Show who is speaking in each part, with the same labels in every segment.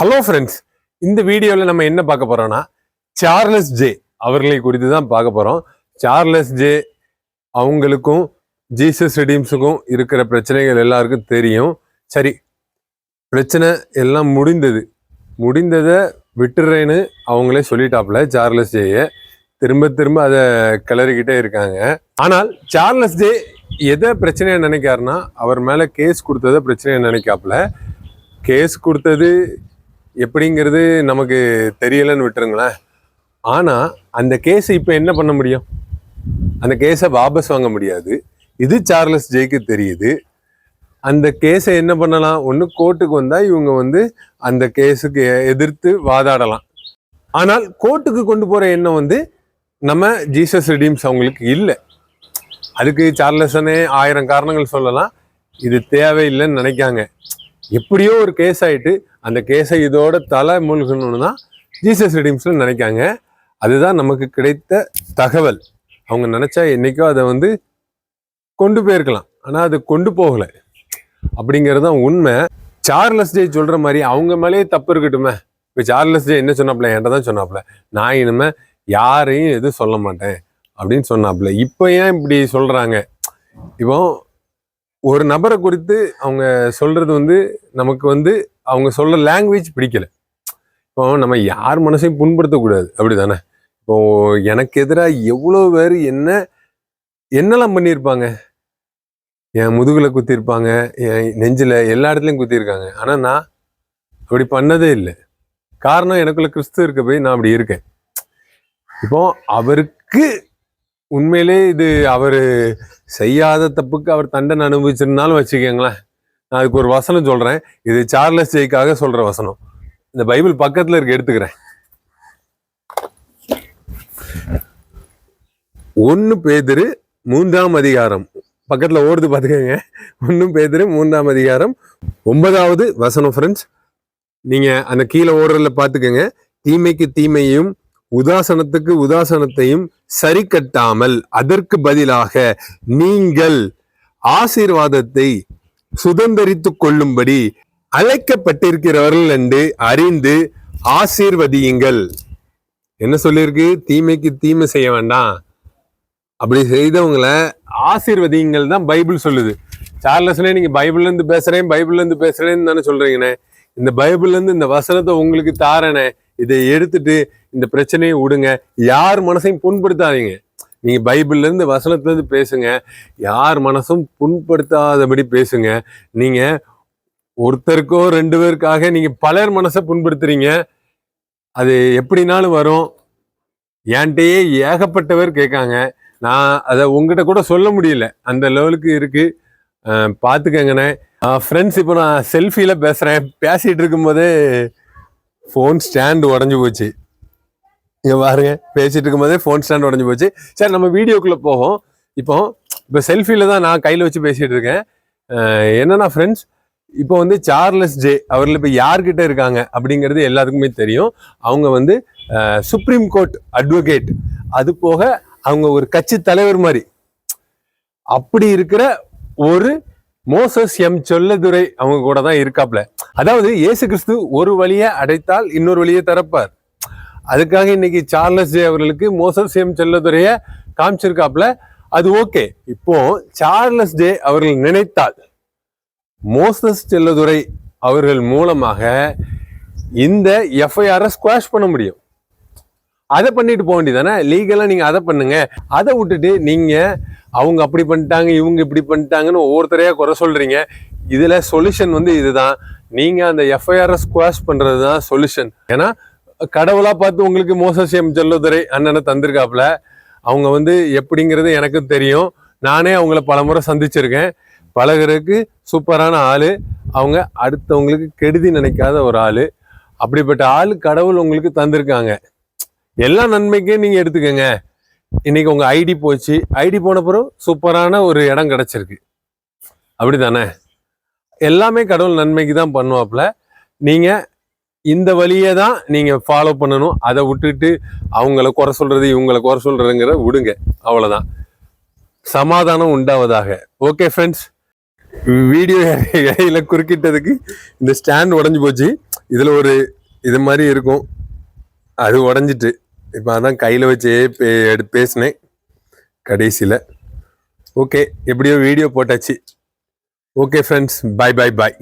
Speaker 1: Hello friends, இந்த வீடியோவில் நம்ம என்ன பார்க்க போறோம்னா சார்லஸ் ஜே அவர்களை குறித்து தான் பார்க்க போறோம். சார்லஸ் ஜே அவங்களுக்கும் ஜீசஸ் ரெடீம்ஸுக்கும் இருக்கிற பிரச்சனைகள் எல்லாருக்கும் தெரியும். சரி, பிரச்சனை எல்லாம் முடிந்ததை விட்டுறேன்னு அவங்களே சொல்லிட்டாப்புல சார்லஸ் ஜேயை. திரும்ப திரும்ப அதை கிளறிக்கிட்டே இருக்காங்க. ஆனால் சார்லஸ் ஜே எதை பிரச்சனையை நினைக்காருன்னா, அவர் மேலே கேஸ் கொடுத்ததை பிரச்சனையை நினைக்காப்புல. கேஸ் கொடுத்தது எப்படிங்கிறது நமக்கு தெரியலன்னு விட்டுருங்களேன். ஆனால் அந்த கேஸை இப்போ என்ன பண்ண முடியும்? அந்த கேஸை வாபஸ் வாங்க முடியாது. இது சார்லஸ் ஜேக்கு தெரியுது. அந்த கேஸை என்ன பண்ணலாம்? ஒன்று கோர்ட்டுக்கு வந்தால் இவங்க அந்த கேஸுக்கு எதிர்த்து வாதாடலாம். ஆனால் கோர்ட்டுக்கு கொண்டு போகிற எண்ணம் நம்ம ஜீசஸ் ரெடீம்ஸ் அவங்களுக்கு இல்லை. அதுக்கு சார்லஸனே 1000 காரணங்கள் சொல்லலாம். இது தேவையில்லைன்னு நினைக்காங்க. எப்படியோ ஒரு கேஸ் ஆகிட்டு அந்த கேஸை இதோட தலை மூழ்கணும்னு தான் ஜீசஸ் ரெடீம்ஸ்ல நினைக்காங்க. அதுதான் நமக்கு கிடைத்த தகவல். அவங்க நினைச்சா என்னைக்கோ அதை கொண்டு போயிருக்கலாம், ஆனால் அது கொண்டு போகலை அப்படிங்கிறது தான் உண்மை. சார்லஸ் ஜே சொல்ற மாதிரி அவங்க மேலேயே தப்பு இருக்கட்டுமே. இப்போ சார்லஸ் ஜே என்ன சொன்னாப்புல? என்கிட்ட தான் சொன்னாப்புல, நான் இனிமே யாரையும் எதுவும் சொல்ல மாட்டேன் அப்படின்னு சொன்னாப்புல. இப்போ ஏன் இப்படி சொல்றாங்க? இப்போ ஒரு நபரை குறித்து அவங்க சொல்றது நமக்கு அவங்க சொல்ற லாங்குவேஜ் பிடிக்கல. இப்போ நம்ம யார் மனசையும் புண்படுத்தக்கூடாது, அப்படிதானே? இப்போ எனக்கு எதிராக எவ்வளோ பேர் என்னெல்லாம் பண்ணியிருப்பாங்க. என் முதுகுல குத்திருப்பாங்க, என் நெஞ்சில் எல்லா இடத்துலையும் குத்திருக்காங்க. ஆனால் நான் அப்படி பண்ணதே இல்லை. காரணம், எனக்குள்ள கிறிஸ்து இருக்க போய் நான் அப்படி இருக்கேன். இப்போ அவருக்கு உண்மையிலே இது அவர் செய்யாத தப்புக்கு அவர் தண்டனை அனுபவிச்சிருந்தாலும் வச்சுக்கோங்களேன். நான் அதுக்கு ஒரு வசனம் சொல்றேன். இது சார்லஸ் ஜேக்காக சொல்ற வசனம். இந்த பைபிள் பக்கத்துல இருக்க எடுத்துக்கிறேன். 1 பேதுரு 3ஆம் அதிகாரம் பக்கத்துல ஓடுது பாத்துக்கோங்க. 1 பேதுரு 3ஆம் அதிகாரம் 9வது வசனம். ஃப்ரெண்ட்ஸ், நீங்க அந்த கீழே ஓடுறதுல பாத்துக்கோங்க. தீமைக்கு தீமையும் உதாசனத்துக்கு உதாசனத்தையும் சரி கட்டாமல் அதற்கு பதிலாக நீங்கள் ஆசீர்வாதத்தை சுதந்தரித்து கொள்ளும்படி அழைக்கப்பட்டிருக்கிறவர்கள் என்று அறிந்து ஆசீர்வதியுங்கள். என்ன சொல்லியிருக்கு? தீமைக்கு தீமை செய்ய வேண்டாம், அப்படி செய்தவங்களை ஆசீர்வதியுங்கள் தான் பைபிள் சொல்லுது. சார்லஸ்னே நீங்க பைபிள்ல இருந்து பேசுறேன்னு தானே சொல்றீங்கண்ணே. இந்த பைபிள்ல இருந்து இந்த வசனத்தை உங்களுக்கு தாரனே, இதை எடுத்துட்டு இந்த பிரச்சனையை விடுங்க. யார் மனசையும் புண்படுத்தாதீங்க. நீங்க பைபிள்ல இருந்து வசனத்துல இருந்து பேசுங்க. யார் மனசும் புண்படுத்தாதபடி பேசுங்க. நீங்க ஒருத்தருக்கோ 2 பேருக்காக நீங்க பலர் மனசை புண்படுத்துறீங்க. அது எப்படினாலும் வரும். என்கிட்டயே ஏகப்பட்டவர் கேட்காங்க. நான் அதை உங்ககிட்ட கூட சொல்ல முடியல, அந்த லெவலுக்கு இருக்கு. பார்த்துக்கங்கண்ணே. ஃப்ரெண்ட்ஸ், இப்போ நான் செல்ஃபியில பேசுறேன். பேசிட்டு இருக்கும்போதே ஃபோன் ஸ்டாண்டு உடஞ்சி போச்சு. இங்க பாருங்க, பேசிட்டு இருக்கும்போதே ஃபோன் ஸ்டாண்ட் உடஞ்சி போச்சு. சரி, நம்ம வீடியோக்குள்ள போவோம். இப்போ செல்ஃபியில தான் நான் கையில வச்சு பேசிட்டு இருக்கேன். என்னன்னா ஃப்ரெண்ட்ஸ், இப்போ சார்லஸ் ஜே அவர்கள் இப்போ யார்கிட்ட இருக்காங்க அப்படிங்கிறது எல்லாத்துக்குமே தெரியும். அவங்க சுப்ரீம் கோர்ட் அட்வொகேட். அது போக அவங்க ஒரு கட்சி தலைவர் மாதிரி. அப்படி இருக்கிற ஒரு மோசஸ் எம் செல்லதுரை அவங்க கூட தான் இருக்காப்ல. அதாவது இயேசு கிறிஸ்து ஒரு வழியை அடைத்தால் இன்னொரு வழியை திறப்பார். அதுக்காக இன்னைக்கு சார்லஸ் ஜே அவர்களுக்கு மோசஸ் எம் செல்லதுரைய காமிச்சிருக்காப்ல. அது ஓகே. இப்போ சார்லஸ் ஜே அவர்கள் நினைத்தால் மோசஸ் செல்லதுரை அவர்கள் மூலமாக இந்த எஃப்ஐஆரை ஸ்குவாஷ் பண்ண முடியும். அதை பண்ணிட்டு போக வேண்டியதானே? லீகலா நீங்க அதை பண்ணுங்க. அதை விட்டுட்டு நீங்க அவங்க அப்படி பண்ணிட்டாங்க, இவங்க இப்படி பண்ணிட்டாங்கன்னு ஒவ்வொருத்தரையா குறை சொல்றீங்க. இதுல சொல்யூஷன் இதுதான். நீங்க அந்த எஃப்ஐஆரை ஸ்குவாஷ் பண்றதுதான் சொல்யூஷன். ஏன்னா கடவுளா பார்த்து உங்களுக்கு மோசஸ் எம் செல்லதுரை அண்ணனை தந்திருக்காப்புல. அவங்க எப்படிங்கிறது எனக்கு தெரியும். நானே அவங்கள பலமுறை சந்திச்சிருக்கேன். பழகிறதுக்கு சூப்பரான ஆளு. அவங்க அடுத்தவங்களுக்கு கெடுதி நினைக்காத ஒரு ஆளு. அப்படிப்பட்ட ஆளு கடவுள் உங்களுக்கு தந்திருக்காங்க. எல்லா நன்மைக்கும் நீங்க எடுத்துக்கோங்க. இன்னைக்கு உங்க ஐடி போச்சு. ஐடி போன பிறகு சூப்பரான ஒரு இடம் கிடைச்சிருக்கு, அப்படித்தானே? எல்லாமே கடவுள் நன்மைக்கு தான் பண்ணுவாப்புல. நீங்க இந்த வழியை தான் நீங்க ஃபாலோ பண்ணணும். அதை விட்டுட்டு அவங்கள குறை சொல்றது இவங்களை குறை சொல்றதுங்கிற விடுங்க. அவ்வளவுதான். சமாதானம் உண்டாவதாக. ஓகே ஃப்ரெண்ட்ஸ், வீடியோ இடையில குறுக்கிட்டதுக்கு இந்த ஸ்டாண்ட் உடஞ்சு போச்சு. இதில் ஒரு இது மாதிரி இருக்கும், அது உடஞ்சிட்டு. இப்போ அதான் கையில் வச்சே பேசினேன் கடைசியில். ஓகே, எப்படியோ வீடியோ போட்டாச்சு. Okay friends, bye bye bye.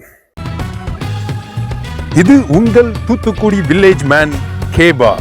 Speaker 2: இது உங்கள் தூத்துக்குடி வில்லேஜ் மேன் கேபா.